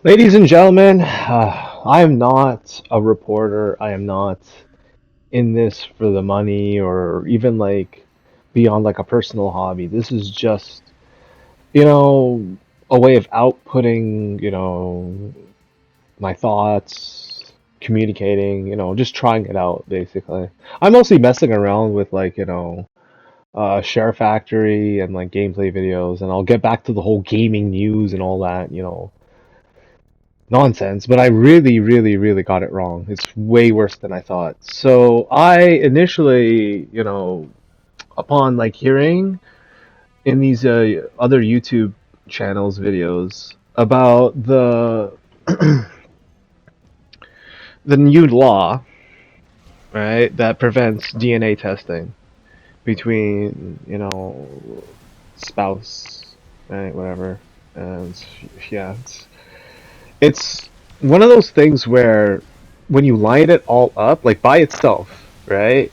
Ladies and gentlemen, I am not a reporter. I am not in this for the money or even like beyond like a personal hobby. This is just, you know, a way of outputting, my thoughts, communicating, just trying it out basically. I'm mostly messing around with like, Share Factory and like gameplay videos, and I'll get back to the whole gaming news and all that, nonsense, but I really, really, really got it wrong. It's way worse than I thought. So I initially, upon like hearing in these other YouTube channels videos about the new law, right, that prevents DNA testing between, spouse, right, whatever. And yeah, it's one of those things where when you line it all up, like by itself, right?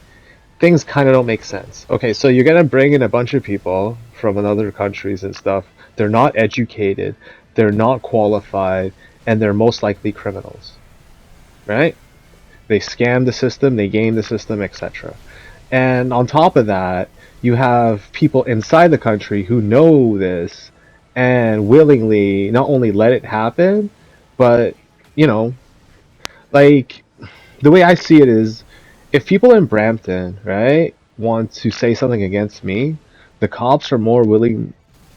Things kind of don't make sense. Okay, so you're gonna bring in a bunch of people from other countries and stuff. They're not educated, they're not qualified, and they're most likely criminals, right? They scam the system, they game the system, etc. And on top of that, you have people inside the country who know this and willingly not only let it happen, but you know, like the way I see it is, if people in Brampton, right, want to say something against me, the cops are more willing,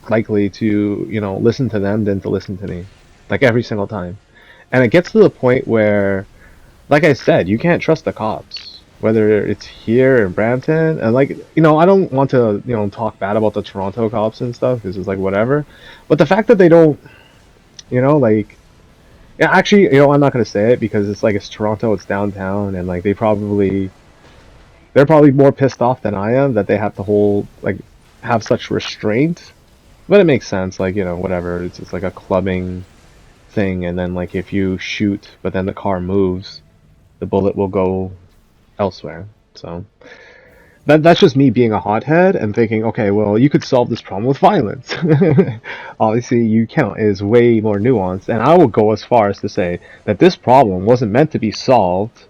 likely to, listen to them than to listen to me, like every single time. And it gets to the point where, like I said, you can't trust the cops, whether it's here in Brampton, and like, I don't want to, talk bad about the Toronto cops and stuff because it's like whatever, but the fact that they don't, like yeah, actually, I'm not gonna say it because it's like it's Toronto, it's downtown, and like they're probably more pissed off than I am that they have to hold like have such restraint. But it makes sense, like whatever. It's just like a clubbing thing, and then like if you shoot, but then the car moves, the bullet will go elsewhere. So that's just me being a hothead and thinking, okay, well, you could solve this problem with violence. Obviously, you can't. It is way more nuanced, and I will go as far as to say that this problem wasn't meant to be solved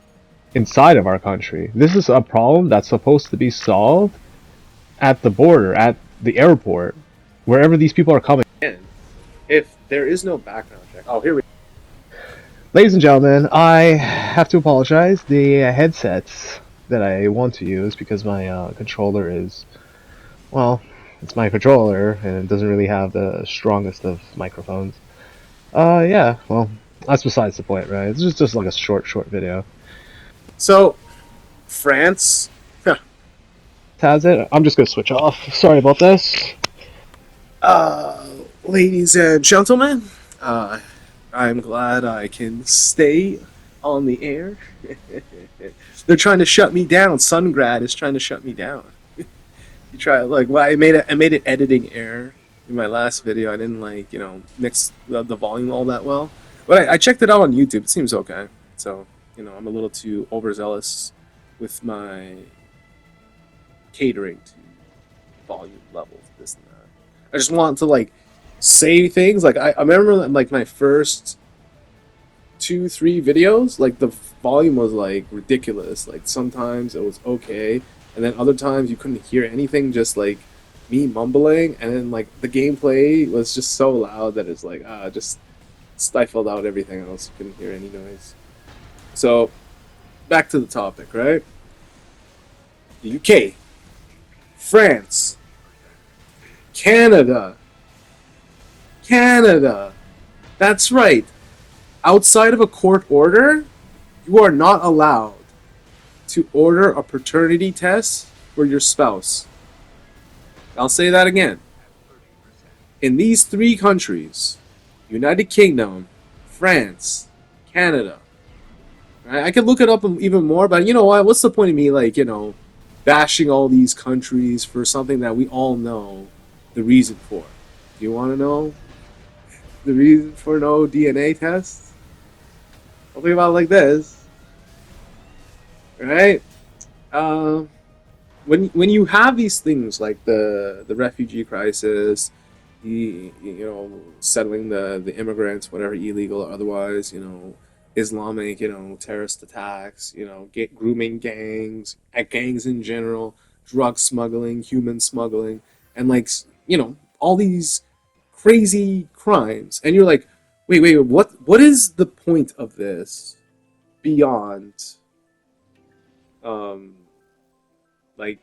inside of our country. This is a problem that's supposed to be solved at the border, at the airport, wherever these people are coming in. If there is no background check, oh, here we. Ladies and gentlemen, I have to apologize. The headsets that I want to use because my controller is, well, it's my controller and it doesn't really have the strongest of microphones. Yeah, well, that's besides the point, right? It's just like a short video. So, France, Has it? I'm just gonna switch off. Sorry about this. uh, ladies and gentlemen, uh, I'm glad I can stay on the air. They're trying to shut me down. Sungrad is trying to shut me down. You try like well, I made an editing error in my last video. I didn't like mix the volume all that well, but I checked it out on YouTube. It seems okay. So I'm a little too overzealous with my catering to volume levels, this and that. I just want to like say things. Like I remember like my first 2, 3 videos, like the volume was like ridiculous. Like sometimes it was okay, and then other times you couldn't hear anything, just like me mumbling, and then like the gameplay was just so loud that it's like just stifled out everything else. You couldn't hear any noise. So back to the topic, right? The UK, France, Canada, Canada. That's right. Outside of a court order, you are not allowed to order a paternity test for your spouse. I'll say that again. In these 3 countries, United Kingdom, France, Canada, right? I could look it up even more, but you know what? What's the point of me like, bashing all these countries for something that we all know the reason for? Do you want to know the reason for no DNA tests? I'll think about it like this, right? When you have these things like the refugee crisis, settling the immigrants, whatever illegal or otherwise, Islamic, terrorist attacks, get grooming gangs, gangs in general, drug smuggling, human smuggling, and like all these crazy crimes. And you're like, wait, what is the point of this beyond um like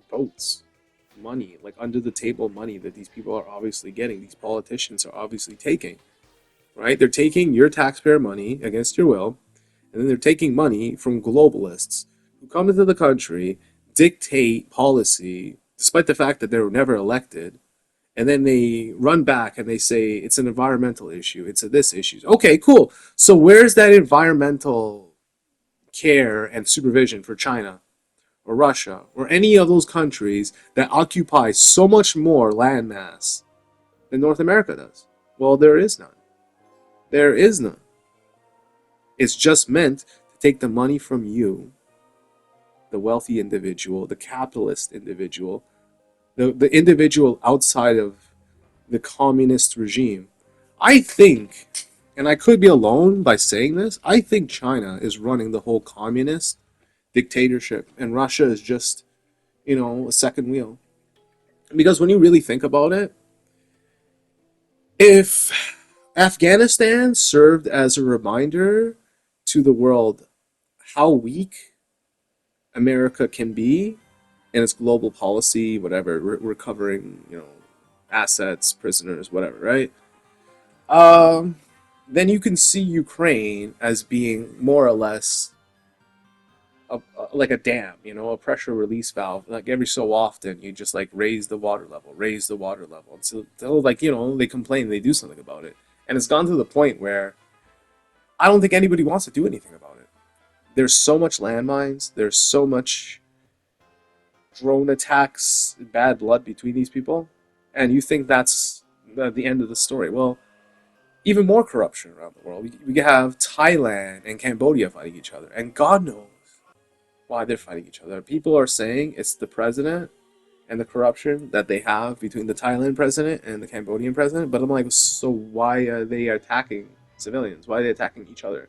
votes, money, like under the table money that these people are obviously getting, these politicians are obviously taking, right? They're taking your taxpayer money against your will, and then they're taking money from globalists who come into the country, dictate policy, despite the fact that they were never elected, and then they run back and they say it's an environmental issue, it's a this issue. Okay, cool. So where's that environmental care and supervision for China or Russia or any of those countries that occupy so much more landmass than North America does? Well, there is none. There is none. It's just meant to take the money from you, the wealthy individual, the capitalist individual, the individual outside of the communist regime. I think, and I could be alone by saying this, I think China is running the whole communist dictatorship, and Russia is just, a second wheel. Because when you really think about it, if Afghanistan served as a reminder to the world how weak America can be in its global policy, whatever, recovering, assets, prisoners, whatever, right? Um, then you can see Ukraine as being more or less like a dam, a pressure release valve. Like every so often, you just like raise the water level. And so they'll like, they complain, they do something about it. And it's gone to the point where I don't think anybody wants to do anything about it. There's so much landmines, there's so much drone attacks, bad blood between these people, and you think that's the end of the story. Well, even more corruption around the world. We have Thailand and Cambodia fighting each other, and God knows why they're fighting each other. People are saying it's the president and the corruption that they have between the Thailand president and the Cambodian president. But I'm like, so why are they attacking civilians? Why are they attacking each other?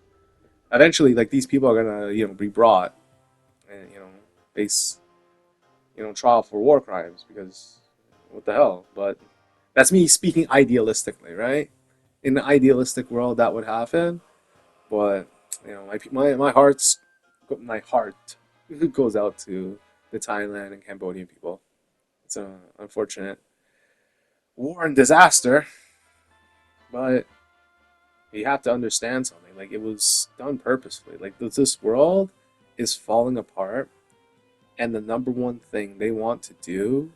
Eventually, like these people are gonna, be brought and face, trial for war crimes because what the hell? But that's me speaking idealistically, right? In the idealistic world, that would happen. But my heart goes out to the Thailand and Cambodian people. It's an unfortunate war and disaster, but you have to understand something. Like it was done purposefully. Like this world is falling apart, and the number one thing they want to do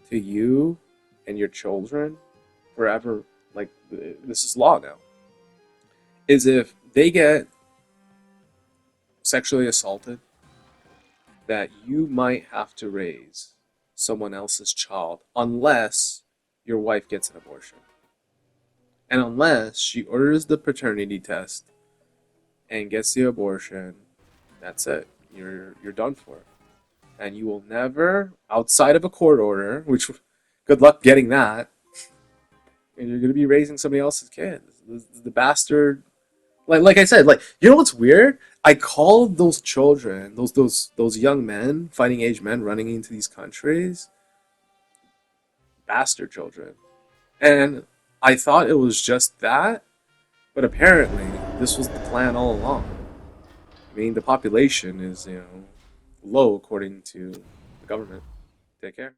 to you and your children forever, like this is law now, is if they get sexually assaulted, that you might have to raise someone else's child unless your wife gets an abortion. And unless she orders the paternity test and gets the abortion, that's it. You're done for. And you will never, outside of a court order, which good luck getting that, and you're gonna be raising somebody else's kid. The bastard, like I said, like what's weird? I called those children, those young men, fighting age men running into these countries, bastard children, and I thought it was just that, but apparently this was the plan all along. I mean, the population is low according to the government. Take care.